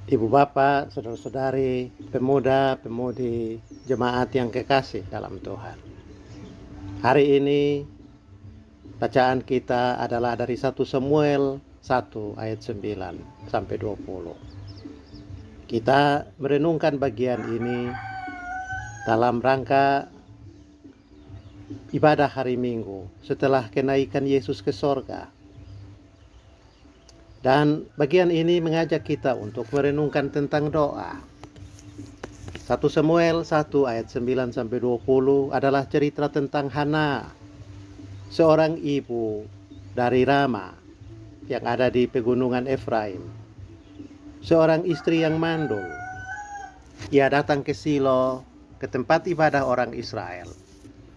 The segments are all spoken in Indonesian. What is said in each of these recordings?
Ibu bapak, saudara-saudari, pemuda-pemudi, jemaat yang kekasih dalam Tuhan. Hari ini bacaan kita adalah dari 1 Samuel 1 ayat 9 sampai 20. Kita merenungkan bagian ini dalam rangka ibadah hari Minggu setelah kenaikan Yesus ke sorga. Dan bagian ini mengajak kita untuk merenungkan tentang doa. 1 Samuel 1 ayat 9 sampai 20 adalah cerita tentang Hana, seorang ibu dari Rama yang ada di pegunungan Efraim. Seorang istri yang mandul. Ia datang ke Silo, ke tempat ibadah orang Israel.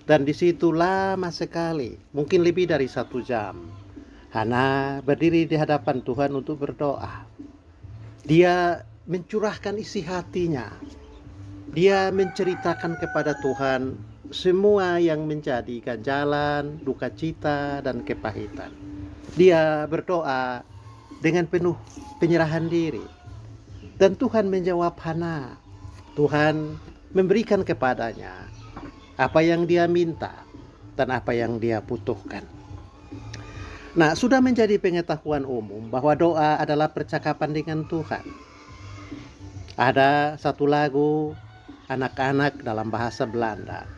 Dan di situ lama sekali, mungkin lebih dari 1 jam. Hana berdiri di hadapan Tuhan untuk berdoa. Dia mencurahkan isi hatinya. Dia menceritakan kepada Tuhan semua yang menjadi ganjalan, duka cita, dan kepahitan. Dia berdoa dengan penuh penyerahan diri. Dan Tuhan menjawab Hana. Tuhan memberikan kepadanya apa yang dia minta dan apa yang dia butuhkan. Nah, sudah menjadi pengetahuan umum bahwa doa adalah percakapan dengan Tuhan. Ada satu lagu anak-anak dalam bahasa Belanda.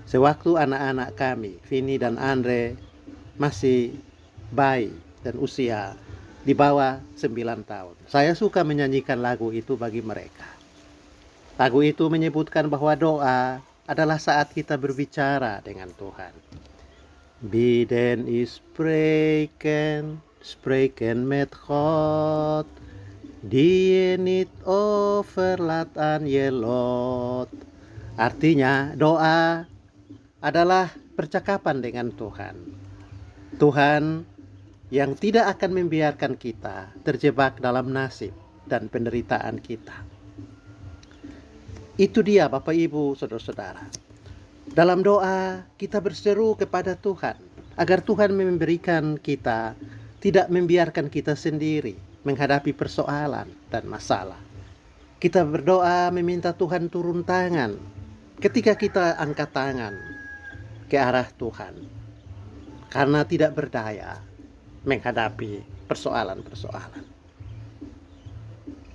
Sewaktu anak-anak kami, Vini dan Andre, masih bayi dan usia di bawah 9 tahun. Saya suka menyanyikan lagu itu bagi mereka. Lagu itu menyebutkan bahwa doa adalah saat kita berbicara dengan Tuhan. Biden is spreken met God. Die niet overlaat aan je lot. Artinya doa adalah percakapan dengan Tuhan. Tuhan yang tidak akan membiarkan kita terjebak dalam nasib dan penderitaan kita. Itu dia Bapak Ibu Saudara-saudara. Dalam doa kita berseru kepada Tuhan agar Tuhan memberikan kita, tidak membiarkan kita sendiri menghadapi persoalan dan masalah. Kita berdoa meminta Tuhan turun tangan ketika kita angkat tangan ke arah Tuhan, karena tidak berdaya menghadapi persoalan-persoalan.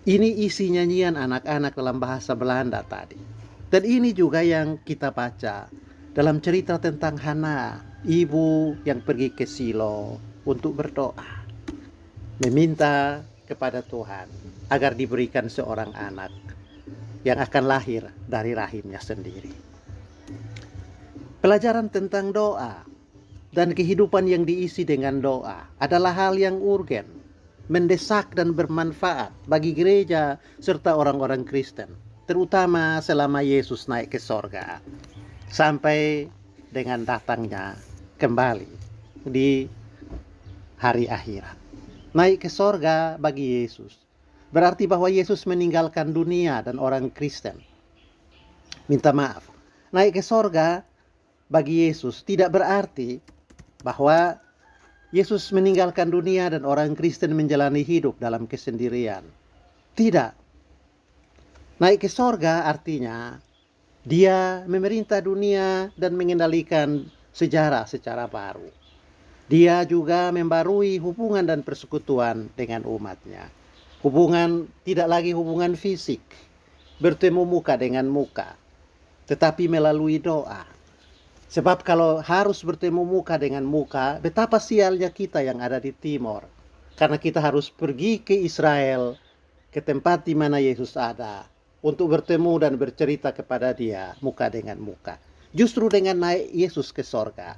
Ini isi nyanyian anak-anak dalam bahasa Belanda tadi. Dan ini juga yang kita baca dalam cerita tentang Hana, ibu yang pergi ke Silo untuk berdoa, meminta kepada Tuhan agar diberikan seorang anak yang akan lahir dari rahimnya sendiri. Pelajaran tentang doa dan kehidupan yang diisi dengan doa adalah hal yang urgen, mendesak dan bermanfaat bagi gereja serta orang-orang Kristen, terutama selama Yesus naik ke sorga sampai dengan datangnya kembali di hari akhirat. Naik ke sorga bagi Yesus berarti bahwa Yesus meninggalkan dunia dan orang Kristen. Minta maaf. Naik ke sorga bagi Yesus tidak berarti bahwa Yesus meninggalkan dunia dan orang Kristen menjalani hidup dalam kesendirian. Tidak. Naik ke sorga artinya dia memerintah dunia dan mengendalikan sejarah secara baru. Dia juga membarui hubungan dan persekutuan dengan umatnya. Hubungan tidak lagi hubungan fisik, bertemu muka dengan muka, tetapi melalui doa. Sebab kalau harus bertemu muka dengan muka, betapa sialnya kita yang ada di timur. Karena kita harus pergi ke Israel, ke tempat di mana Yesus ada, untuk bertemu dan bercerita kepada dia muka dengan muka. Justru dengan naik Yesus ke sorga,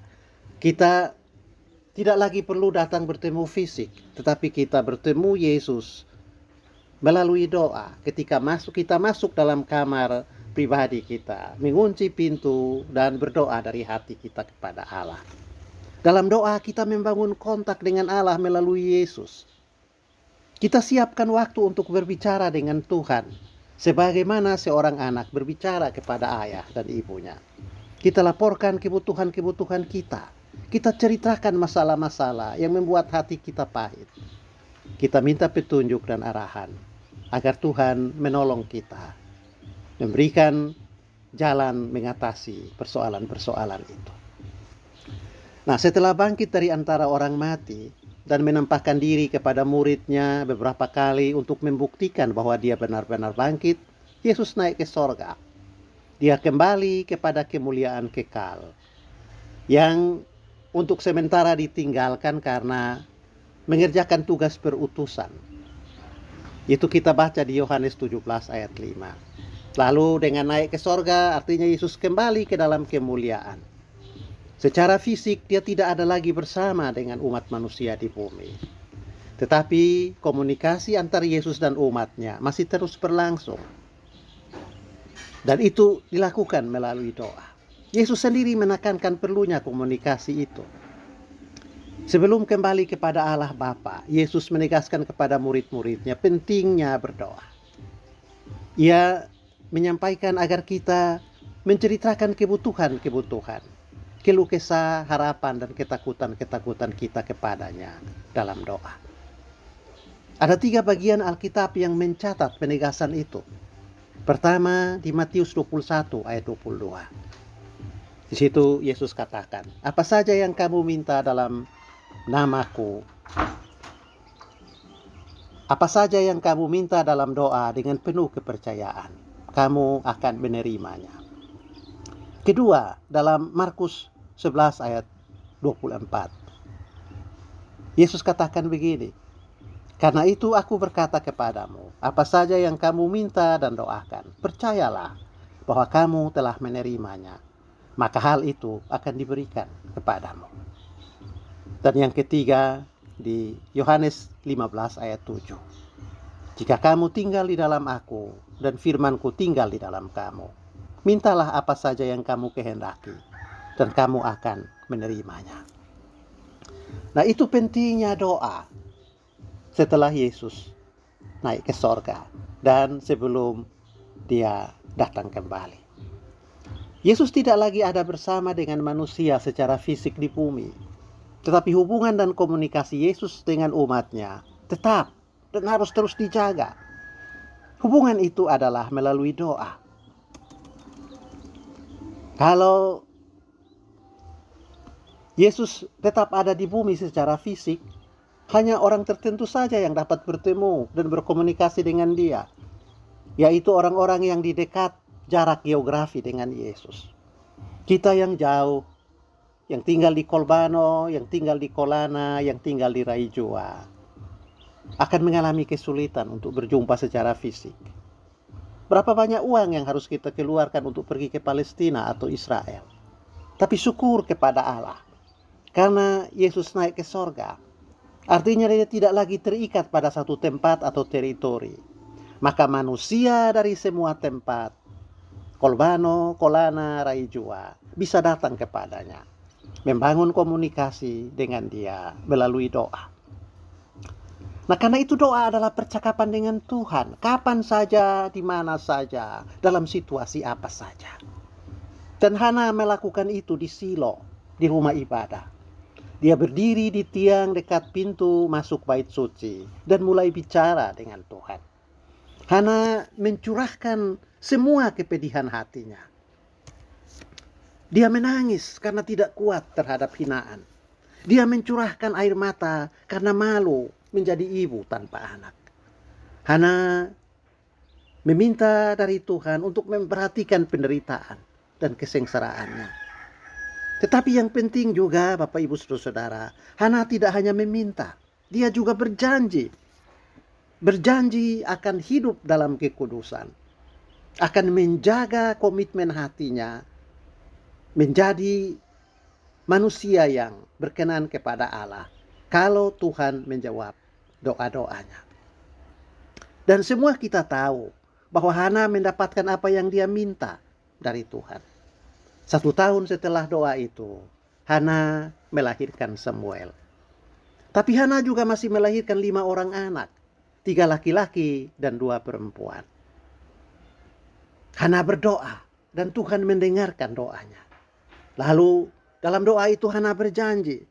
kita tidak lagi perlu datang bertemu fisik, tetapi kita bertemu Yesus melalui doa. Ketika kita masuk dalam kamar pribadi kita, mengunci pintu dan berdoa dari hati kita kepada Allah. Dalam doa kita membangun kontak dengan Allah melalui Yesus. Kita siapkan waktu untuk berbicara dengan Tuhan, sebagaimana seorang anak berbicara kepada ayah dan ibunya. Kita laporkan kebutuhan-kebutuhan kita. Kita ceritakan masalah-masalah yang membuat hati kita pahit. Kita minta petunjuk dan arahan. agar Tuhan menolong kita, memberikan jalan mengatasi persoalan-persoalan itu. Nah, setelah bangkit dari antara orang mati dan menampakkan diri kepada muridnya beberapa kali untuk membuktikan bahwa dia benar-benar bangkit, Yesus naik ke sorga. Dia kembali kepada kemuliaan kekal yang untuk sementara ditinggalkan karena mengerjakan tugas perutusan. Itu kita baca di Yohanes 17 ayat 5. Lalu dengan naik ke sorga artinya Yesus kembali ke dalam kemuliaan. Secara fisik dia tidak ada lagi bersama dengan umat manusia di bumi. Tetapi komunikasi antara Yesus dan umatnya masih terus berlangsung. Dan itu dilakukan melalui doa. Yesus sendiri menekankan perlunya komunikasi itu. Sebelum kembali kepada Allah Bapa, Yesus menegaskan kepada murid-muridnya pentingnya berdoa. Ia menyampaikan agar kita menceritakan kebutuhan-kebutuhan, keluh kesah, harapan, dan ketakutan-ketakutan kita kepadanya dalam doa. Ada 3 bagian Alkitab yang mencatat penegasan itu. Pertama, di Matius 21 ayat 22. Di situ Yesus katakan, apa saja yang kamu minta dalam namaku, apa saja yang kamu minta dalam doa dengan penuh kepercayaan, kamu akan menerimanya. Kedua, dalam Markus 11 ayat 24. Yesus katakan begini, karena itu aku berkata kepadamu, apa saja yang kamu minta dan doakan, percayalah bahwa kamu telah menerimanya, maka hal itu akan diberikan kepadamu. Dan yang ketiga di Yohanes 15 ayat 7. Jika kamu tinggal di dalam aku dan firmanku tinggal di dalam kamu, mintalah apa saja yang kamu kehendaki dan kamu akan menerimanya. Nah, itu pentingnya doa setelah Yesus naik ke sorga dan sebelum dia datang kembali. Yesus tidak lagi ada bersama dengan manusia secara fisik di bumi. Tetapi hubungan dan komunikasi Yesus dengan umatnya tetap dan harus terus dijaga. Hubungan itu adalah melalui doa. Kalau Yesus tetap ada di bumi secara fisik, hanya orang tertentu saja yang dapat bertemu dan berkomunikasi dengan dia, yaitu orang-orang yang di dekat jarak geografi dengan Yesus. Kita yang jauh, yang tinggal di Kolbano, yang tinggal di Kolana, yang tinggal di Raijua, akan mengalami kesulitan untuk berjumpa secara fisik. Berapa banyak uang yang harus kita keluarkan untuk pergi ke Palestina atau Israel? Tapi syukur kepada Allah, karena Yesus naik ke sorga, artinya dia tidak lagi terikat pada satu tempat atau teritori. Maka manusia dari semua tempat, Kolbano, Kolana, Raijua, bisa datang kepadanya, membangun komunikasi dengan dia melalui doa. Nah, karena itu doa adalah percakapan dengan Tuhan, kapan saja, di mana saja, dalam situasi apa saja. Dan Hana melakukan itu di Silo, di rumah ibadah. Dia berdiri di tiang dekat pintu masuk bait suci dan mulai bicara dengan Tuhan. Hana mencurahkan semua kepedihan hatinya. Dia menangis karena tidak kuat terhadap hinaan. Dia mencurahkan air mata karena malu menjadi ibu tanpa anak. Hana meminta dari Tuhan untuk memperhatikan penderitaan dan kesengsaraannya. Tetapi yang penting juga Bapak Ibu Saudara, Hana tidak hanya meminta, dia juga berjanji. Berjanji akan hidup dalam kekudusan, akan menjaga komitmen hatinya, menjadi manusia yang berkenan kepada Allah kalau Tuhan menjawab doa-doanya. Dan semua kita tahu bahwa Hana mendapatkan apa yang dia minta dari Tuhan. 1 tahun setelah doa itu, Hana melahirkan Samuel. Tapi Hana juga masih melahirkan 5 orang anak, 3 laki-laki dan 2 perempuan. Hana berdoa dan Tuhan mendengarkan doanya. Lalu dalam doa itu Hana berjanji.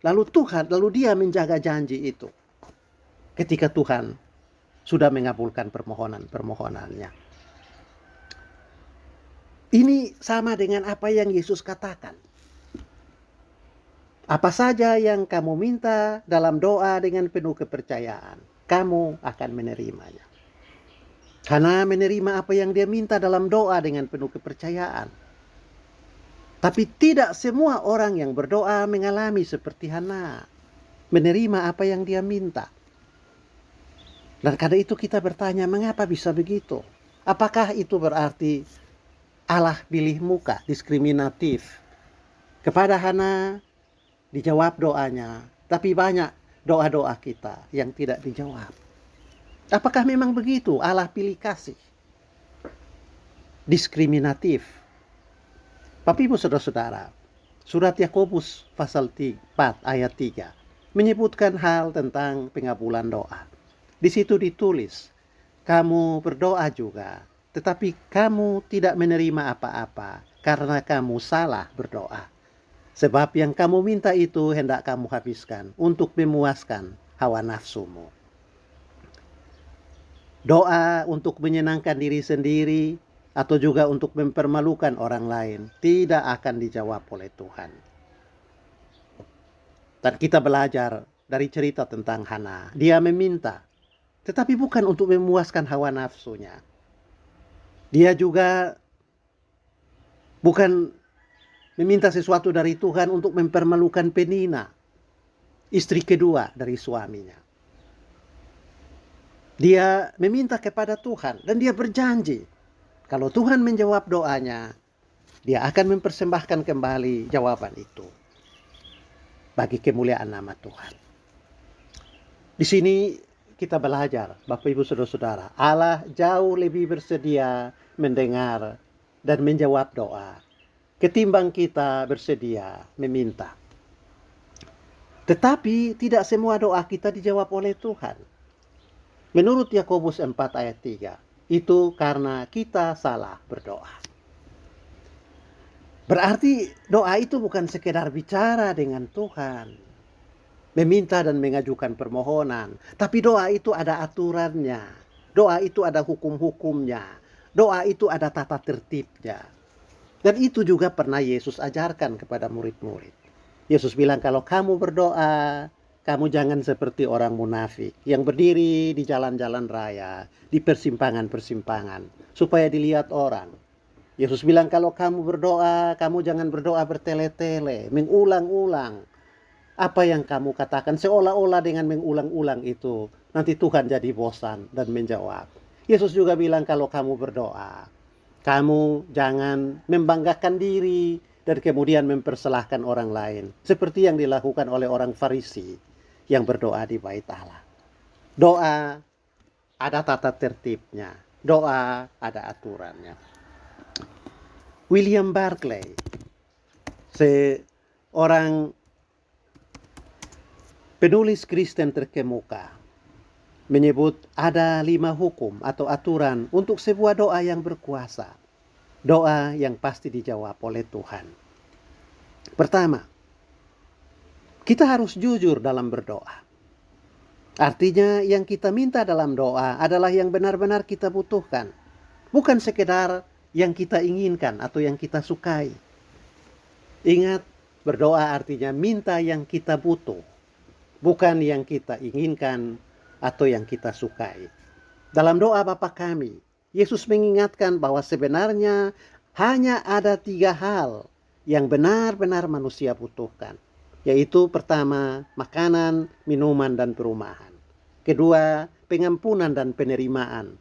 Lalu dia menjaga janji itu. Ketika Tuhan sudah mengabulkan permohonan-permohonannya. Ini sama dengan apa yang Yesus katakan. Apa saja yang kamu minta dalam doa dengan penuh kepercayaan, kamu akan menerimanya. Karena menerima apa yang dia minta dalam doa dengan penuh kepercayaan. Tapi tidak semua orang yang berdoa mengalami seperti Hana, menerima apa yang dia minta. Dan karena itu kita bertanya, mengapa bisa begitu? Apakah itu berarti Allah pilih muka, diskriminatif? Kepada Hana dijawab doanya, tapi banyak doa-doa kita yang tidak dijawab. Apakah memang begitu? Allah pilih kasih, diskriminatif. Bapak Ibu Saudara-saudara, surat Yakobus pasal 4 ayat 3 menyebutkan hal tentang pengabulan doa. Di situ ditulis, kamu berdoa juga, tetapi kamu tidak menerima apa-apa karena kamu salah berdoa. Sebab yang kamu minta itu hendak kamu habiskan untuk memuaskan hawa nafsumu. Doa untuk menyenangkan diri sendiri atau juga untuk mempermalukan orang lain tidak akan dijawab oleh Tuhan. Dan kita belajar dari cerita tentang Hana. Dia meminta, tetapi bukan untuk memuaskan hawa nafsunya. Dia juga bukan meminta sesuatu dari Tuhan untuk mempermalukan Penina, istri kedua dari suaminya. Dia meminta kepada Tuhan dan dia berjanji, kalau Tuhan menjawab doanya, dia akan mempersembahkan kembali jawaban itu bagi kemuliaan nama Tuhan. Di sini kita belajar, Bapak Ibu Saudara-saudara, Allah jauh lebih bersedia mendengar dan menjawab doa ketimbang kita bersedia meminta. Tetapi tidak semua doa kita dijawab oleh Tuhan. Menurut Yakobus 4 ayat 3, itu karena kita salah berdoa. Berarti doa itu bukan sekedar bicara dengan Tuhan, meminta dan mengajukan permohonan. Tapi doa itu ada aturannya. Doa itu ada hukum-hukumnya. Doa itu ada tata tertibnya. Dan itu juga pernah Yesus ajarkan kepada murid-murid. Yesus bilang, kalau kamu berdoa, kamu jangan seperti orang munafik yang berdiri di jalan-jalan raya, di persimpangan-persimpangan, supaya dilihat orang. Yesus bilang, kalau kamu berdoa, kamu jangan berdoa bertele-tele, mengulang-ulang apa yang kamu katakan, seolah-olah dengan mengulang-ulang itu nanti Tuhan jadi bosan dan menjawab. Yesus juga bilang, kalau kamu berdoa, kamu jangan membanggakan diri dan kemudian mempersalahkan orang lain, seperti yang dilakukan oleh orang Farisi yang berdoa di bait Allah. Doa ada tata tertibnya, doa ada aturannya. William Barclay, seorang penulis Kristen terkemuka, menyebut ada 5 hukum atau aturan untuk sebuah doa yang berkuasa. Doa yang pasti dijawab oleh Tuhan. Pertama, kita harus jujur dalam berdoa. Artinya yang kita minta dalam doa adalah yang benar-benar kita butuhkan. Bukan sekedar yang kita inginkan atau yang kita sukai. Ingat, berdoa artinya minta yang kita butuh. Bukan yang kita inginkan atau yang kita sukai. Dalam doa Bapa kami, Yesus mengingatkan bahwa sebenarnya hanya ada 3 hal yang benar-benar manusia butuhkan. Yaitu pertama, makanan, minuman, dan perumahan. Kedua, pengampunan dan penerimaan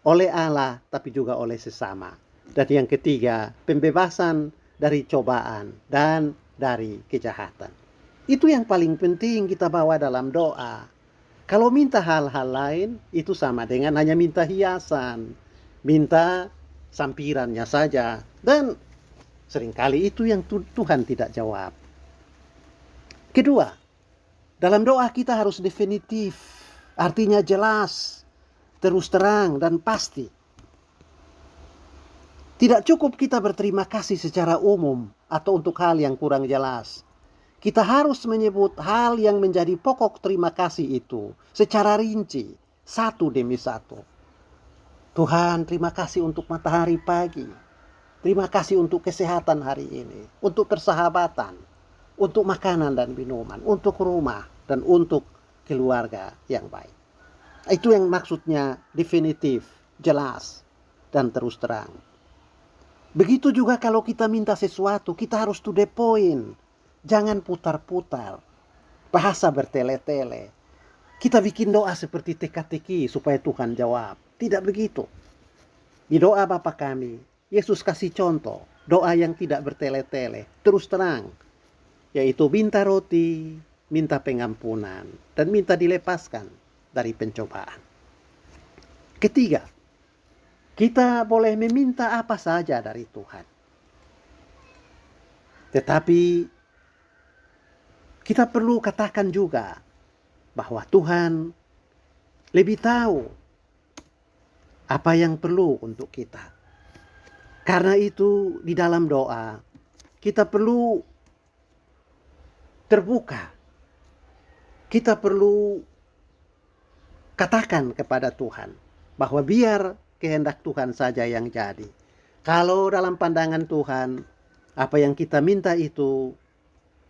oleh Allah tapi juga oleh sesama. Dan yang ketiga, pembebasan dari cobaan dan dari kejahatan. Itu yang paling penting kita bawa dalam doa. Kalau minta hal-hal lain, itu sama dengan hanya minta hiasan, minta sampirannya saja. Dan seringkali itu yang Tuhan tidak jawab. Kedua, dalam doa kita harus definitif, artinya jelas, terus terang, dan pasti. Tidak cukup kita berterima kasih secara umum atau untuk hal yang kurang jelas. Kita harus menyebut hal yang menjadi pokok terima kasih itu secara rinci, satu demi satu. Tuhan, terima kasih untuk matahari pagi. Terima kasih untuk kesehatan hari ini, untuk persahabatan, untuk makanan dan minuman, untuk rumah, dan untuk keluarga yang baik. Itu yang maksudnya definitif, jelas, dan terus terang. Begitu juga kalau kita minta sesuatu, kita harus to the point. Jangan putar-putar, bahasa bertele-tele. Kita bikin doa seperti teka-teki supaya Tuhan jawab. Tidak begitu. Di doa Bapa kami, Yesus kasih contoh doa yang tidak bertele-tele, terus terang, yaitu minta roti, minta pengampunan, dan minta dilepaskan dari pencobaan. Ketiga, kita boleh meminta apa saja dari Tuhan. Tetapi kita perlu katakan juga bahwa Tuhan lebih tahu apa yang perlu untuk kita. Karena itu di dalam doa kita perlu terbuka. Kita perlu katakan kepada Tuhan bahwa biar kehendak Tuhan saja yang jadi. Kalau dalam pandangan Tuhan, apa yang kita minta itu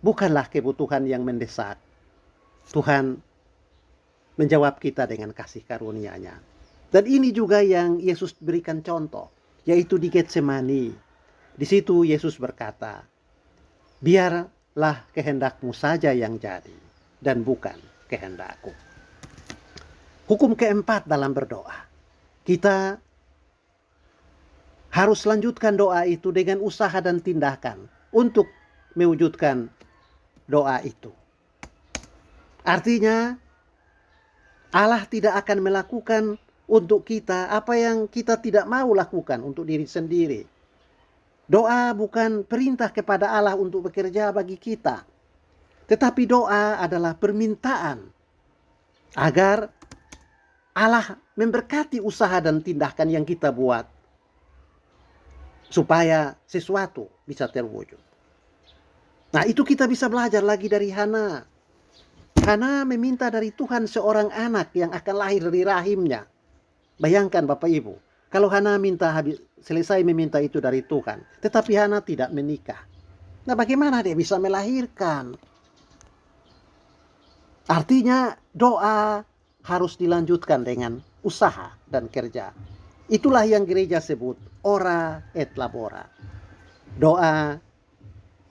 bukanlah kebutuhan yang mendesak. Tuhan menjawab kita dengan kasih karunia-Nya. Dan ini juga yang Yesus berikan contoh, yaitu di Getsemani. Di situ Yesus berkata, biarlah kehendakmu saja yang jadi, dan bukan kehendakku. Hukum keempat dalam berdoa. Kita harus lanjutkan doa itu dengan usaha dan tindakan untuk mewujudkan doa itu. Artinya, Allah tidak akan melakukan untuk kita apa yang kita tidak mau lakukan untuk diri sendiri. Doa bukan perintah kepada Allah untuk bekerja bagi kita. Tetapi doa adalah permintaan agar Allah memberkati usaha dan tindakan yang kita buat supaya sesuatu bisa terwujud. Nah, itu kita bisa belajar lagi dari Hana. Hana meminta dari Tuhan seorang anak yang akan lahir dari rahimnya. Bayangkan Bapak Ibu, kalau Hana selesai meminta itu dari Tuhan, tetapi Hana tidak menikah. Nah, bagaimana dia bisa melahirkan? Artinya doa harus dilanjutkan dengan usaha dan kerja. Itulah yang gereja sebut ora et labora. Doa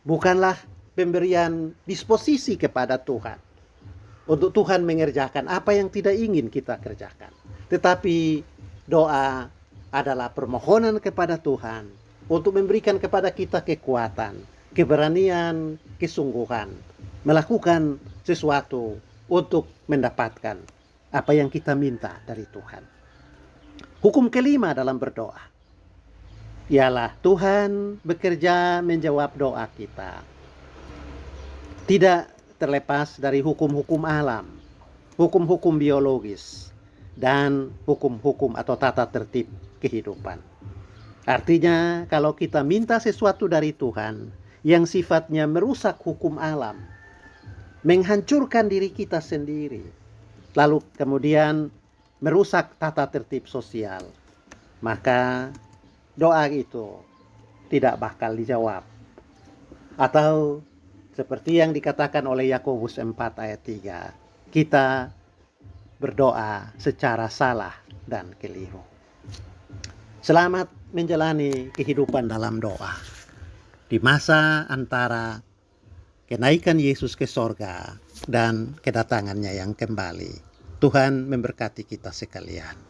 bukanlah pemberian disposisi kepada Tuhan untuk Tuhan mengerjakan apa yang tidak ingin kita kerjakan. Tetapi doa adalah permohonan kepada Tuhan untuk memberikan kepada kita kekuatan, keberanian, kesungguhan, melakukan sesuatu untuk mendapatkan apa yang kita minta dari Tuhan. Hukum kelima dalam berdoa ialah Tuhan bekerja menjawab doa kita. Tidak terlepas dari hukum-hukum alam, hukum-hukum biologis, dan hukum-hukum atau tata tertib kehidupan. Artinya kalau kita minta sesuatu dari Tuhan yang sifatnya merusak hukum alam, menghancurkan diri kita sendiri, lalu kemudian merusak tata tertib sosial, maka doa itu tidak bakal dijawab. Atau seperti yang dikatakan oleh Yakobus 4 ayat 3, kita berdoa secara salah dan keliru. Selamat menjalani kehidupan dalam doa di masa antara kenaikan Yesus ke sorga dan kedatangannya yang kembali. Tuhan memberkati kita sekalian.